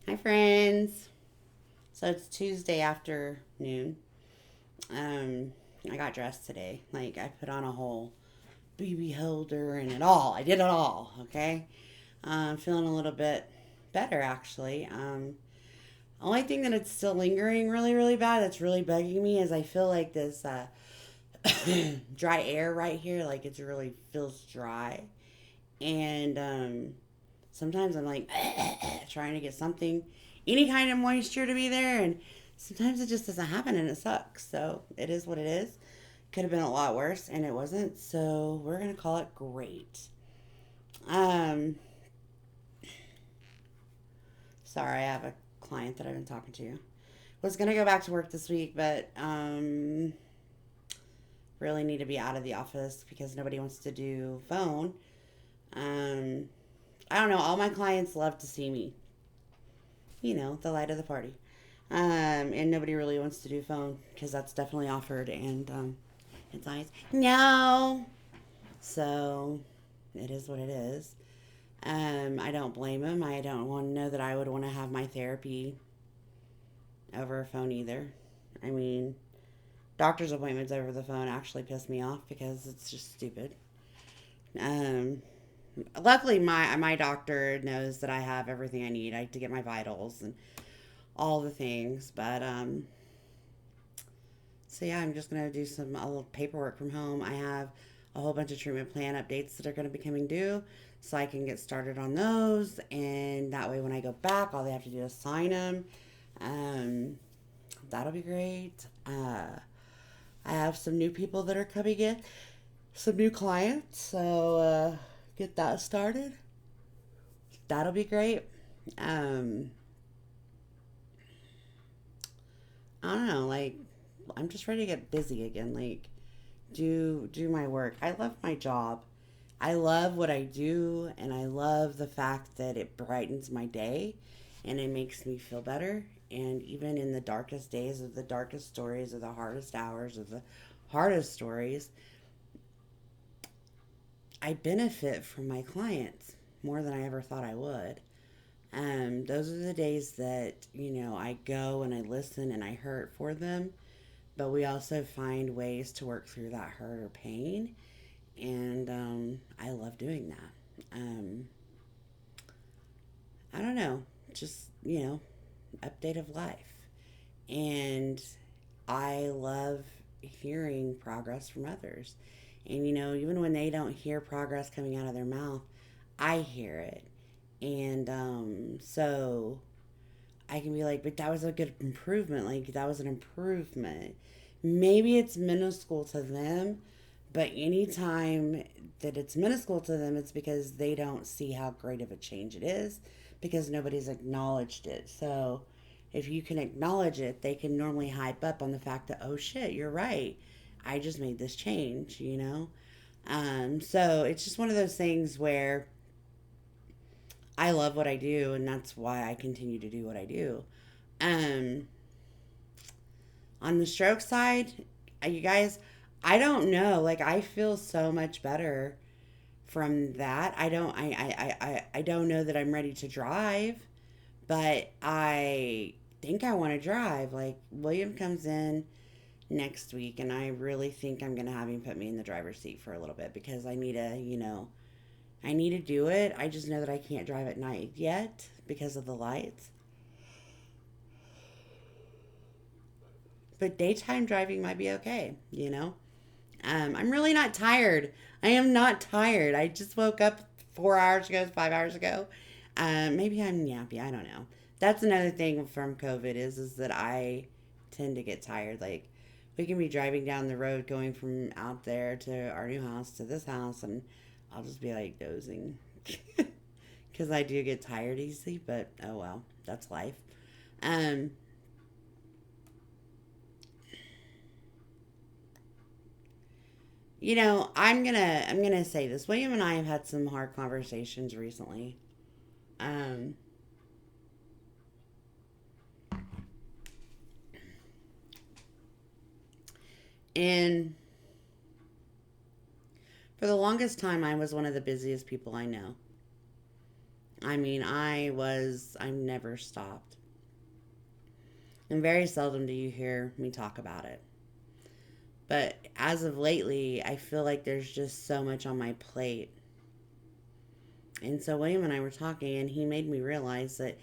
Hi, friends. So it's Tuesday afternoon. Um, I got dressed today. Like, I put on a whole BB holder and it all. I did it all, okay? I'm feeling a little bit better, actually. Only thing that it's still lingering really, really bad that's really bugging me is I feel like this dry air right here, like it's really feels dry. And sometimes I'm like trying to get something, any kind of moisture to be there, and sometimes it just doesn't happen and it sucks. So it is what it is. Could have been a lot worse, and it wasn't. So we're gonna call it great. Um, Sorry, I have a client that I've been talking to. Was gonna go back to work this week, but really need to be out of the office because nobody wants to do phone. Um, I don't know. All my clients love to see me. The light of the party. And nobody really wants to do phone because that's definitely offered, and it's always no. So it is what it is. I don't blame them. I don't want to know that I would want to have my therapy over a phone either. I mean, doctor's appointments over the phone actually piss me off because it's just stupid. Um, Luckily, my doctor knows that I have everything I need. To get my vitals and all the things, but so yeah, I'm just gonna do some a little paperwork from home. I have a whole bunch of treatment plan updates that are gonna be coming due, so I can get started on those. And that way, when I go back, all they have to do is sign them. Um, that'll be great. I have some new people that are coming in, some new clients, so get that started. That'll be great. Um, I don't know, like I'm just ready to get busy again. Like do my work. I love my job. I love what I do, and I love the fact that it brightens my day and it makes me feel better. And even in the darkest days of the darkest stories, of the hardest hours of the hardest stories, I benefit from my clients more than I ever thought I would. Those are the days that, I go and I listen and I hurt for them, but we also find ways to work through that hurt or pain. And I love doing that. I don't know, just update of life, and I love hearing progress from others. And even when they don't hear progress coming out of their mouth, I hear it, and so I can be like, but that was a good improvement. Like, that was an improvement. Maybe it's minuscule to them, but anytime that it's minuscule to them, it's because they don't see how great of a change it is because nobody's acknowledged it. So if you can acknowledge it, they can normally hype up on the fact that, oh shit, you're right. I just made this change. So it's just one of those things where I love what I do, and that's why I continue to do what I do. Um, on the stroke side, you guys, I don't know. Like, I feel so much better from that. I don't know that I'm ready to drive, but I think I want to drive. Like, William comes in next week, and I really think I'm gonna have him put me in the driver's seat for a little bit because I need to do it. I just know that I can't drive at night yet because of the lights. But daytime driving might be okay. I'm really not tired. I am not tired. I just woke up 4 hours ago, 5 hours ago. Maybe I'm yappy. I don't know. That's another thing from COVID is that I tend to get tired. Like, we can be driving down the road going from out there to our new house to this house, and I'll just be like dozing because I do get tired easily. But oh well, that's life. Um, I'm gonna say this. William and I have had some hard conversations recently. Um, and for the longest time, I was one of the busiest people I know. I mean, I never stopped. And very seldom do you hear me talk about it. But as of lately, I feel like there's just so much on my plate. And so William and I were talking, and he made me realize that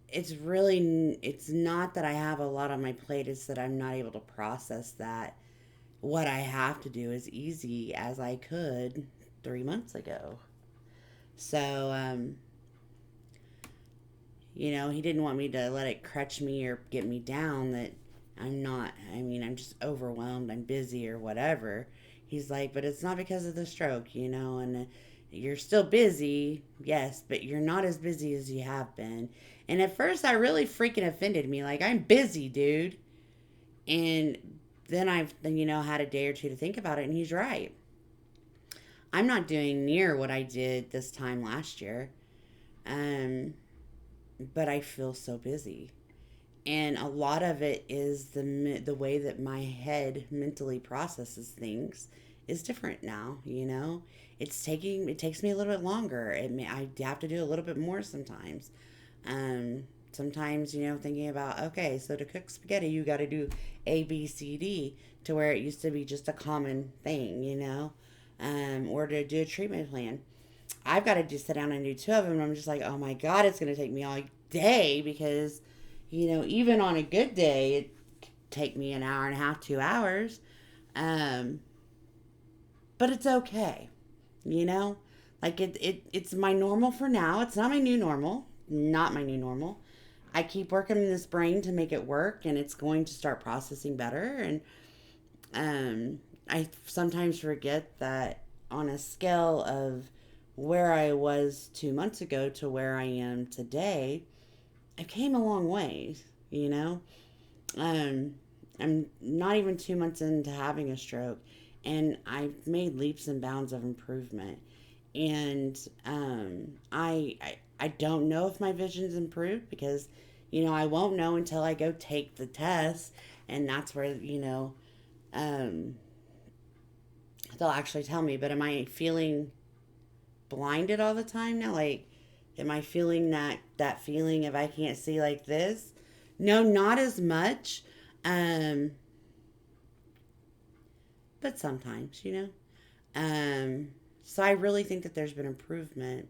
it's not that I have a lot on my plate, it's that I'm not able to process that what I have to do as easy as I could 3 months ago. So, he didn't want me to let it crutch me or get me down that I'm not, I mean, I'm just overwhelmed, I'm busy or whatever. He's like, but it's not because of the stroke, and you're still busy, yes, but you're not as busy as you have been. And at first, that really freaking offended me. Like, I'm busy, dude. And then I've, had a day or two to think about it, and he's right. I'm not doing near what I did this time last year. Um, but I feel so busy. And a lot of it is the way that my head mentally processes things is different now, it takes me a little bit longer. I have to do a little bit more sometimes. Sometimes, thinking about, okay, so to cook spaghetti you got to do A, B, C, D, to where it used to be just a common thing, or to do a treatment plan. I've got to just sit down and do two of them. And I'm just like, oh my God, it's going to take me all day because, even on a good day, it could take me an hour and a half, 2 hours. Um, but it's okay, you know? Like it's my normal for now. It's not my new normal. Not my new normal. I keep working in this brain to make it work and it's going to start processing better. And I sometimes forget that on a scale of where I was 2 months ago to where I am today, I came a long ways, you know? Um, I'm not even 2 months into having a stroke, and I've made leaps and bounds of improvement. And I don't know if my vision's improved because, I won't know until I go take the test, and that's where, um, they'll actually tell me. But am I feeling blinded all the time now? Like, am I feeling that feeling if I can't see like this? No, not as much. Um, but sometimes, Um, so I really think that there's been improvement,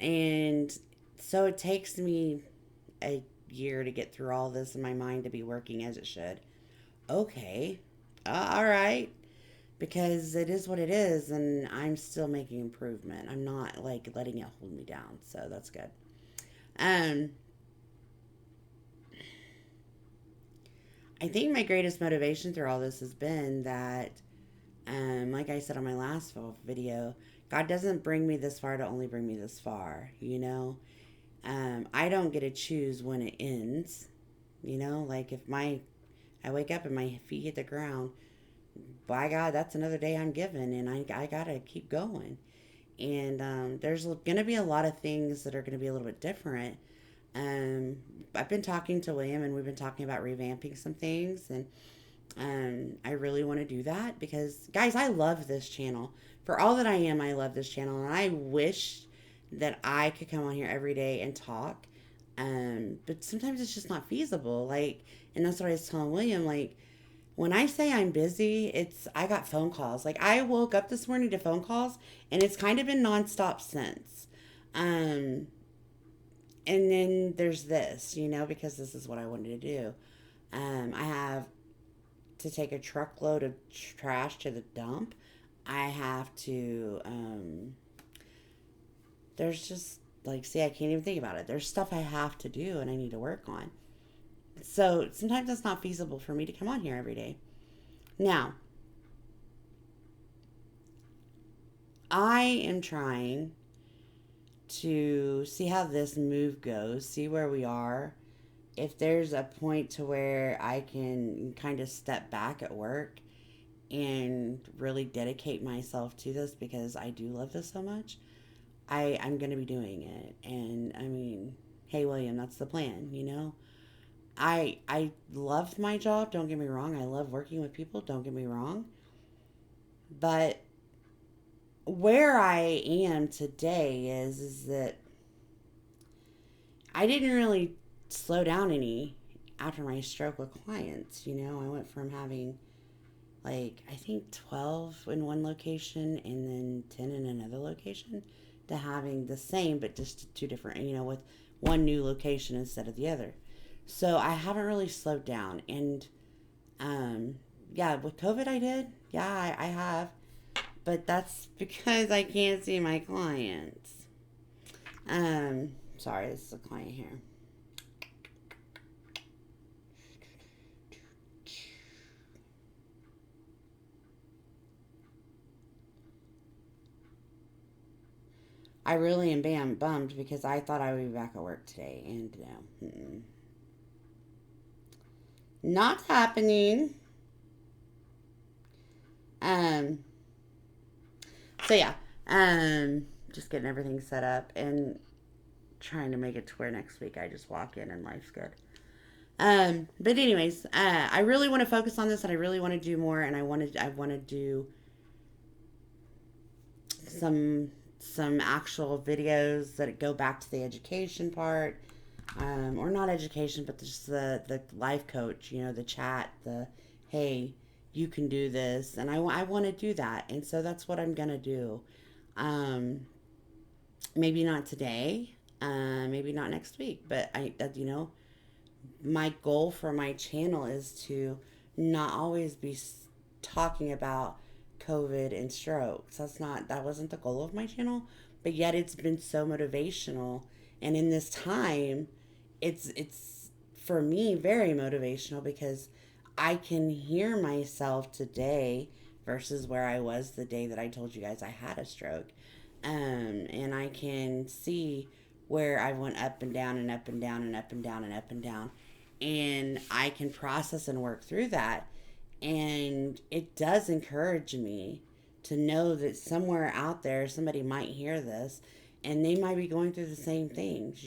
and so it takes me a year to get through all this and my mind to be working as it should. Okay, all right, because it is what it is, and I'm still making improvement. I'm not like letting it hold me down, so that's good. Um, I think my greatest motivation through all this has been that, like I said on my last video, God doesn't bring me this far to only bring me this far. I don't get to choose when it ends. Like if I wake up and my feet hit the ground, by God, that's another day I'm given, and I gotta keep going. And there's gonna be a lot of things that are gonna be a little bit different. Um, I've been talking to William, and we've been talking about revamping some things, and I really want to do that because, guys, I love this channel. For all that I am, I love this channel, and I wish that I could come on here every day and talk. But sometimes it's just not feasible. Like, and that's what I was telling William. Like, when I say I'm busy, I got phone calls. Like, I woke up this morning to phone calls, and it's kind of been nonstop since. Um, and then there's this, because this is what I wanted to do. I have to take a truckload of trash to the dump. I have to, there's just, like, see, I can't even think about it. There's stuff I have to do and I need to work on. So sometimes it's not feasible for me to come on here every day. Now, I am trying to see how this move goes, see where we are. If there's a point to where I can kind of step back at work and really dedicate myself to this because I do love this so much, I'm going to be doing it. And I mean, hey, William, that's the plan. I love my job, don't get me wrong. I love working with people, don't get me wrong. But where I am today is that I didn't really slow down any after my stroke with clients. I went from having like I think 12 in one location and then 10 in another location to having the same but just two different, with one new location instead of the other. So I haven't really slowed down. And yeah, with COVID I did. Yeah, I have. But that's because I can't see my clients. Sorry, this is a client here. I really am bummed because I thought I would be back at work today, and no, not happening. Um, so yeah, just getting everything set up and trying to make it to where next week I just walk in and life's good. But anyways, I really want to focus on this, and I really want to do more, and I want to do some some actual videos that go back to the education part, or not education, but just the life coach. The chat, the hey, you can do this, and I want to do that, and so that's what I'm gonna do. Um, Maybe not today, maybe not next week, but my goal for my channel is to not always be talking about COVID and strokes. That wasn't the goal of my channel, but yet it's been so motivational. And in this time, it's for me very motivational because I can hear myself today versus where I was the day that I told you guys I had a stroke. And I can see where I went up and down and up and down and up and down and up and down. And I can process and work through that. And it does encourage me to know that somewhere out there somebody might hear this and they might be going through the same things,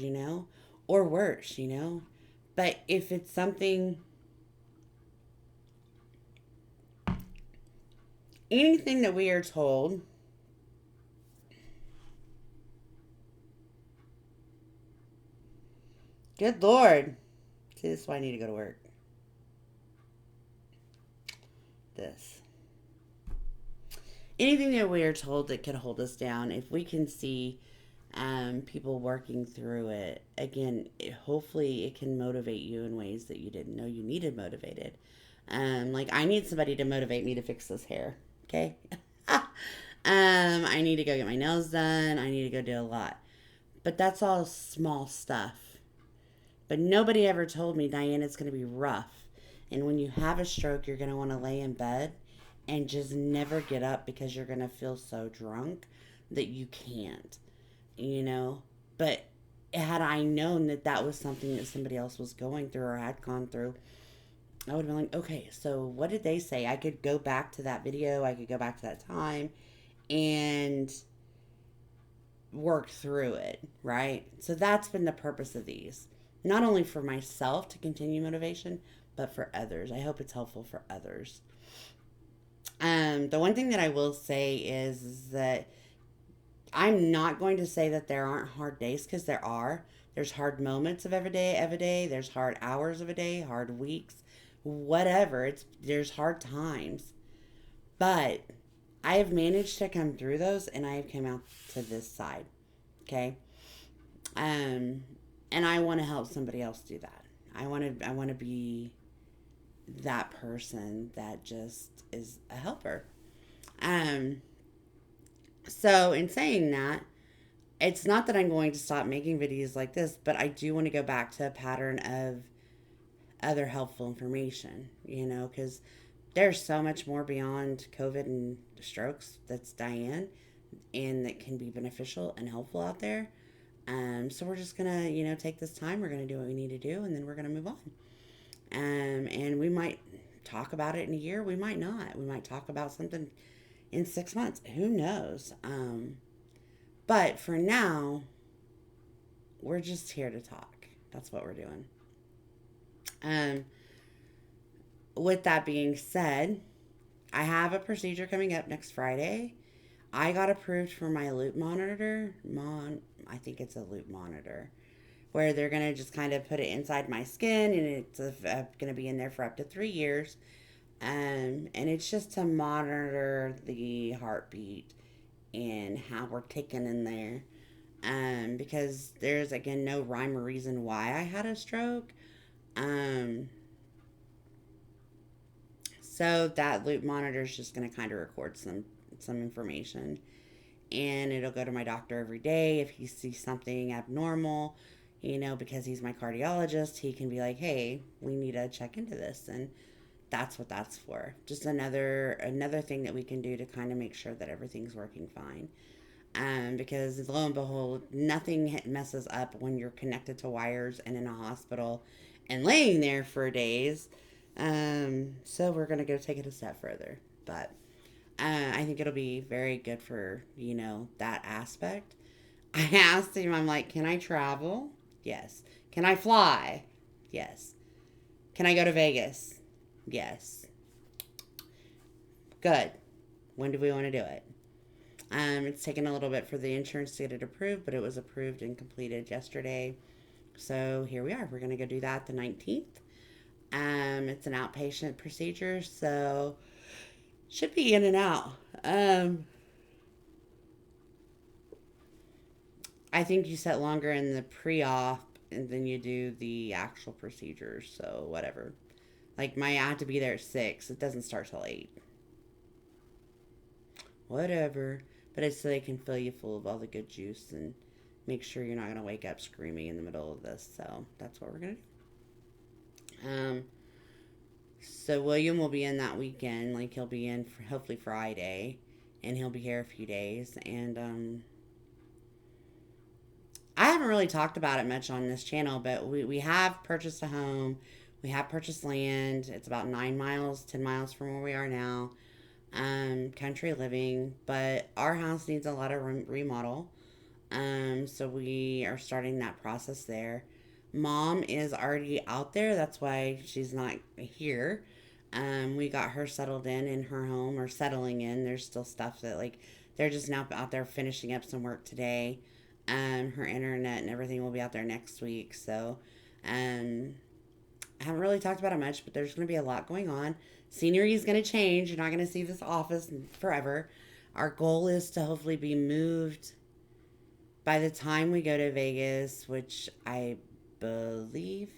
or worse. But if it's something, anything that we are told, good Lord. See, this is why I need to go to work. This. Anything that we are told that can hold us down, if we can see people working through it, again, hopefully it can motivate you in ways that you didn't know you needed motivated. Like, I need somebody to motivate me to fix this hair, okay? I need to go get my nails done. I need to go do a lot. But that's all small stuff. But nobody ever told me, Diane, it's going to be rough. And when you have a stroke, you're going to want to lay in bed and just never get up because you're going to feel so drunk that you can't, you know? But had I known that that was something that somebody else was going through or had gone through, I would have been like, okay, so what did they say? I could go back to that video, I could go back to that time and work through it, right? So that's been the purpose of these. Not only for myself to continue motivation, but for others. I hope it's helpful for others. The one thing that I will say is that I'm not going to say that there aren't hard days because there are. There's hard moments of every day. There's hard hours of a day, hard weeks, whatever. There's hard times, but I have managed to come through those, and I have come out to this side. Okay, um, and I want to help somebody else do that. I want to be that person that just is a helper. Um, so in saying that, it's not that I'm going to stop making videos like this, but I do want to go back to a pattern of other helpful information, because there's so much more beyond COVID and strokes that's Diane and that can be beneficial and helpful out there. So we're just gonna, take this time. We're gonna do what we need to do, and then we're gonna move on. And we might talk about it in a year. We might not. We might talk about something in 6 months. Who knows? But for now, we're just here to talk. That's what we're doing. Um, with that being said, I have a procedure coming up next Friday. I got approved for my loop monitor. I think it's a loop monitor where they're going to just kind of put it inside my skin, and it's going to be in there for up to 3 years. And it's just to monitor the heartbeat and how we're ticking in there. Because there's, again, no rhyme or reason why I had a stroke. Um, so that loop monitor is just going to kind of record some information, and it'll go to my doctor every day if he sees something abnormal. Because he's my cardiologist, he can be like, "Hey, we need to check into this," and that's what that's for. Just another thing that we can do to kind of make sure that everything's working fine. Because lo and behold, nothing messes up when you're connected to wires and in a hospital and laying there for days. So we're gonna go take it a step further, but I think it'll be very good for that aspect. I asked him, I'm like, can I travel? Yes. Can I fly? Yes. Can I go to Vegas? Yes. Good. When do we want to do it? It's taken a little bit for the insurance to get it approved, but it was approved and completed yesterday. So here we are. We're going to go do that the 19th. It's an outpatient procedure, so should be in and out. I think you set longer in the pre-op and then you do the actual procedures, so whatever. Like, I have to be there at 6. It doesn't start till 8. Whatever. But it's so they can fill you full of all the good juice and make sure you're not going to wake up screaming in the middle of this. So that's what we're going to do. So William will be in that weekend. Like, he'll be in for hopefully Friday. And he'll be here a few days. And I haven't really talked about it much on this channel, but we have purchased a home. We have purchased land. It's about 9 miles, 10 miles from where we are now. Country living, but our house needs a lot of remodel. So we are starting that process there. Mom is already out there. That's why she's not here. We got her settled in her home, or settling in. There's still stuff that, like, they're just now out there finishing up some work today. Her internet and everything will be out there next week. So, I haven't really talked about it much, but there's going to be a lot going on. Scenery is going to change. You're not going to see this office forever. Our goal is to hopefully be moved by the time we go to Vegas, which I believe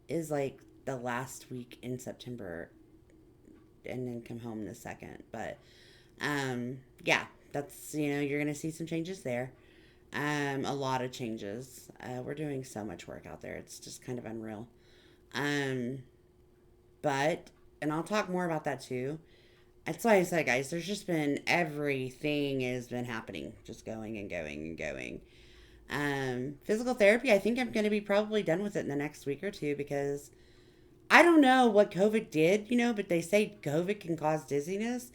is like the last week in September, and then come home the 2nd. But yeah, that's, you're going to see some changes there. A lot of changes. We're doing so much work out there. It's just kind of unreal. But, and I'll talk more about that too. That's why I said, guys, there's just been, everything has been happening, just going and going and going. Physical therapy, I think I'm going to be probably done with it in the next week or two, because I don't know what COVID did, but they say COVID can cause dizziness.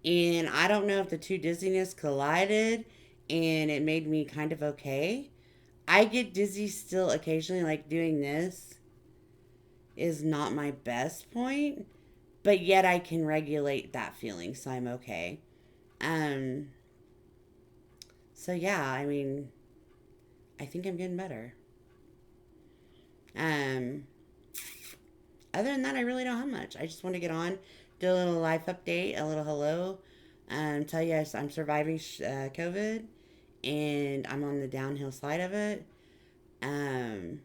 And I don't know if the two dizziness collided and it made me kind of okay. I get dizzy still occasionally, like doing this is not my best point, but yet I can regulate that feeling, so I'm okay. So yeah, I mean, I think I'm getting better. Other than that, I really don't have much. I just want to get on, do a little life update, a little hello, tell you I'm surviving COVID, and I'm on the downhill side of it.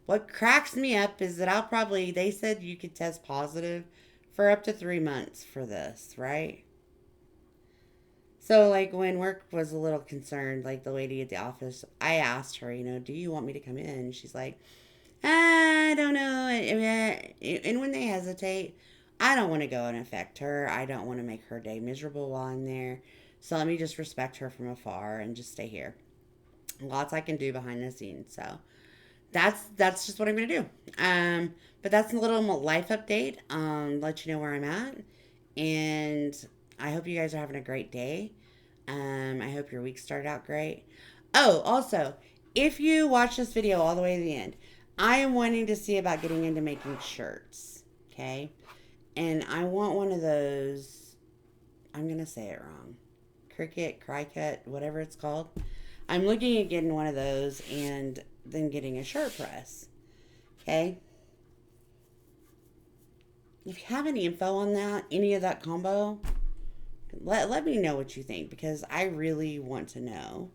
What cracks me up is that they said you could test positive for up to 3 months for this, right? So, like, when work was a little concerned, like the lady at the office, I asked her, do you want me to come in? She's like, I don't know. And when they hesitate, I don't want to go and affect her. I don't want to make her day miserable while I'm there. So let me just respect her from afar and just stay here. Lots I can do behind the scenes. So that's just what I'm going to do. But that's a little life update. Let you know where I'm at. And I hope you guys are having a great day. I hope your week started out great. Oh, also, if you watch this video all the way to the end, I am wanting to see about getting into making shirts. Okay? And I want one of those. I'm going to say it wrong. Cricut, whatever it's called. I'm looking at getting one of those and then getting a shirt press. Okay? If you have any info on that, any of that combo, let me know what you think because I really want to know.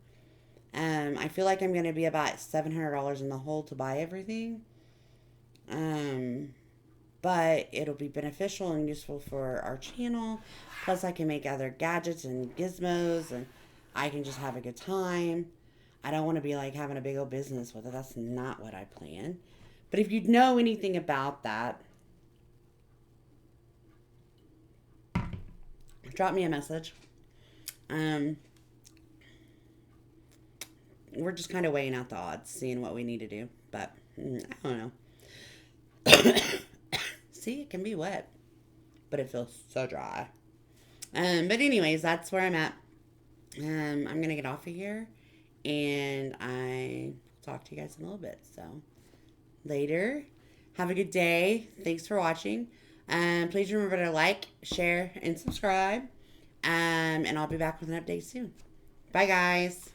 I feel like I'm going to be about $700 in the hole to buy everything. But it'll be beneficial and useful for our channel. Plus, I can make other gadgets and gizmos, and I can just have a good time. I don't want to be like having a big old business with it. That's not what I plan. But if you know anything about that, drop me a message. We're just kind of weighing out the odds, seeing what we need to do. But I don't know. See, it can be wet, but it feels so dry. But anyways, that's where I'm at. I'm gonna get off of here, and I talk to you guys in a little bit. So later, have a good day. Thanks for watching. Please remember to like, share, and subscribe. And I'll be back with an update soon. Bye, guys.